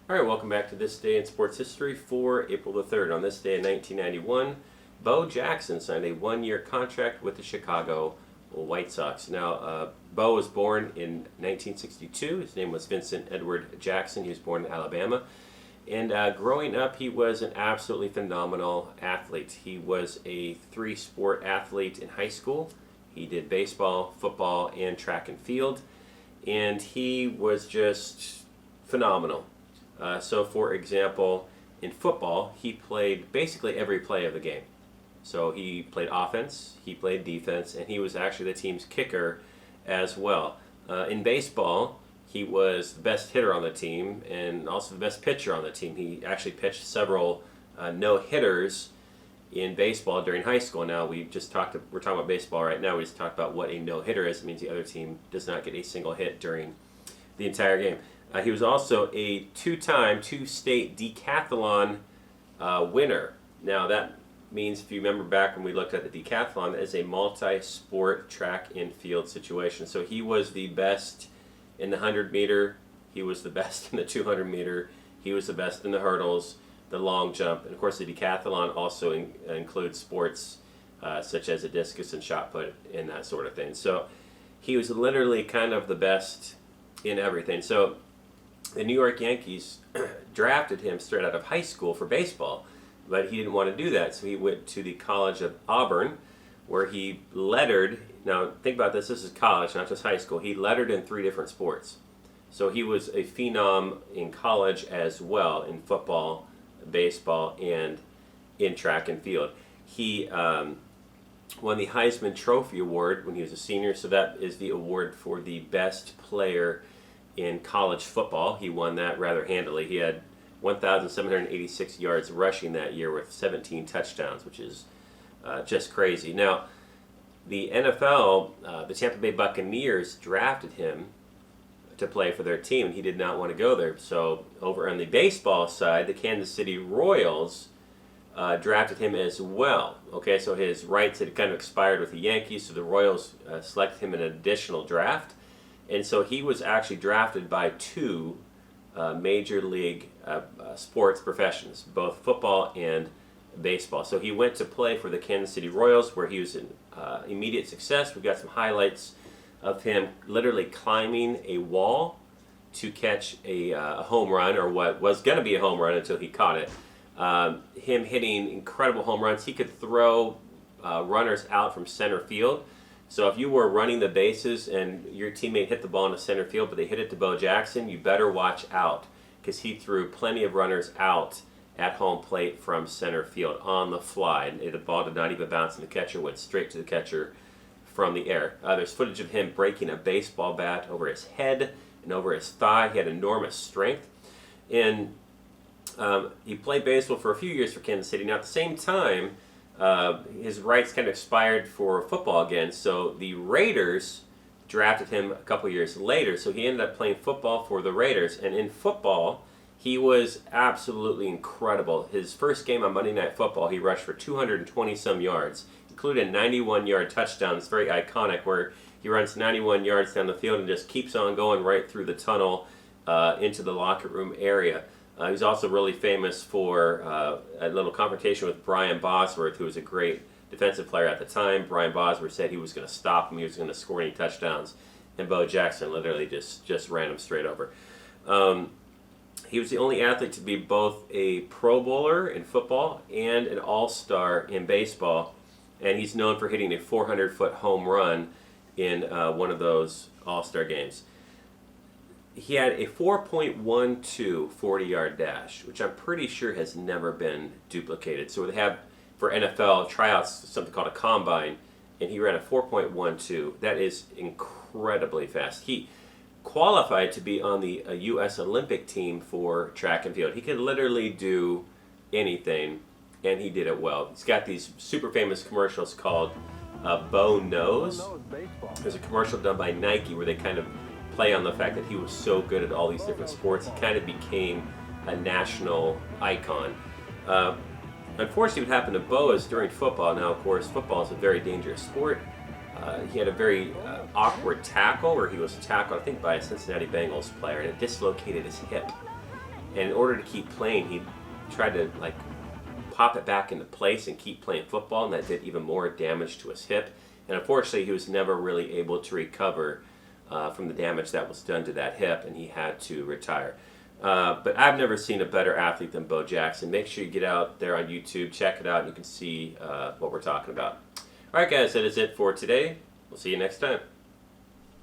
All right, welcome back to This Day in Sports History for April the 3rd. On this day in 1991, Bo Jackson signed a one-year contract with the Chicago White Sox. Now, Bo was born in 1962. His name was Vincent Edward Jackson. He was born in Alabama. And growing up, he was an absolutely phenomenal athlete. He was a three-sport athlete in high school. He did baseball, football, and track and field. And he was just phenomenal. So, for example, in football, he played basically every play of the game. So he played offense, he played defense, and he was actually the team's kicker as well. In baseball, he was the best hitter on the team and also the best pitcher on the team. He actually pitched several no-hitters in baseball during high school. Now, we're talking about baseball right now. We just talked about what a no-hitter is. It means the other team does not get a single hit during the entire game. He was also a two-state decathlon winner. Now, that means, if you remember back when we looked at the decathlon, that is a multi-sport track and field situation. So he was the best in the 100-meter. He was the best in the 200-meter. He was the best in the hurdles, the long jump. And, of course, the decathlon also includes sports such as a discus and shot put and that sort of thing. So he was literally kind of the best in everything. So the New York Yankees drafted him straight out of high school for baseball, but he didn't want to do that, so he went to the College of Auburn, where he lettered. Now, think about this. This is college, not just high school. He lettered in 3 different sports. So he was a phenom in college as well, in football, baseball, and in track and field. He won the Heisman Trophy Award when he was a senior, so that is the award for the best player in college football. He won that rather handily. He had 1,786 yards rushing that year with 17 touchdowns, which is just crazy. Now, the NFL, the Tampa Bay Buccaneers, drafted him to play for their team, and he did not want to go there. So over on the baseball side, the Kansas City Royals drafted him as well. Okay, so his rights had kind of expired with the Yankees, so the Royals selected him in an additional draft. And so he was actually drafted by 2 major league sports professions, both football and baseball. So he went to play for the Kansas City Royals, where he was an immediate success. We've got some highlights of him literally climbing a wall to catch a home run, or what was going to be a home run until he caught it. Him hitting incredible home runs. He could throw runners out from center field. So if you were running the bases and your teammate hit the ball in the center field, but they hit it to Bo Jackson, you better watch out, because he threw plenty of runners out at home plate from center field on the fly. And the ball did not even bounce, and the catcher went straight to the catcher from the air. There's footage of him breaking a baseball bat over his head and over his thigh. He had enormous strength. And he played baseball for a few years for Kansas City. Now, at the same time, his rights kind of expired for football again, so the Raiders drafted him a couple years later. So he ended up playing football for the Raiders, and in football, he was absolutely incredible. His first game on Monday Night Football, he rushed for 220-some yards, including a 91-yard touchdown. It's very iconic, where he runs 91 yards down the field and just keeps on going right through the tunnel into the locker room area. He's also really famous for a little confrontation with Brian Bosworth, who was a great defensive player at the time. Brian Bosworth said he was going to stop him, he was going to score any touchdowns, and Bo Jackson literally just ran him straight over. He was the only athlete to be both a Pro Bowler in football and an All-Star in baseball, and he's known for hitting a 400-foot home run in one of those All-Star games. He had a 4.12 40-yard dash, which I'm pretty sure has never been duplicated. So they have, for NFL tryouts, something called a combine, and he ran a 4.12. That is incredibly fast. He qualified to be on the U.S. Olympic team for track and field. He could literally do anything, and he did it well. He's got these super famous commercials called Bo Knows. There's a commercial done by Nike where they kind of play on the fact that he was so good at all these different sports. He kind of became a national icon. Unfortunately, what happened to Bo is during football, now of course football is a very dangerous sport, he had a very awkward tackle where he was tackled, I think, by a Cincinnati Bengals player, and it dislocated his hip. And in order to keep playing, he tried to like pop it back into place and keep playing football, and that did even more damage to his hip. And unfortunately, he was never really able to recover from the damage that was done to that hip, and he had to retire. But I've never seen a better athlete than Bo Jackson. Make sure you get out there on YouTube, check it out, and you can see what we're talking about. All right, guys, that is it for today. We'll see you next time.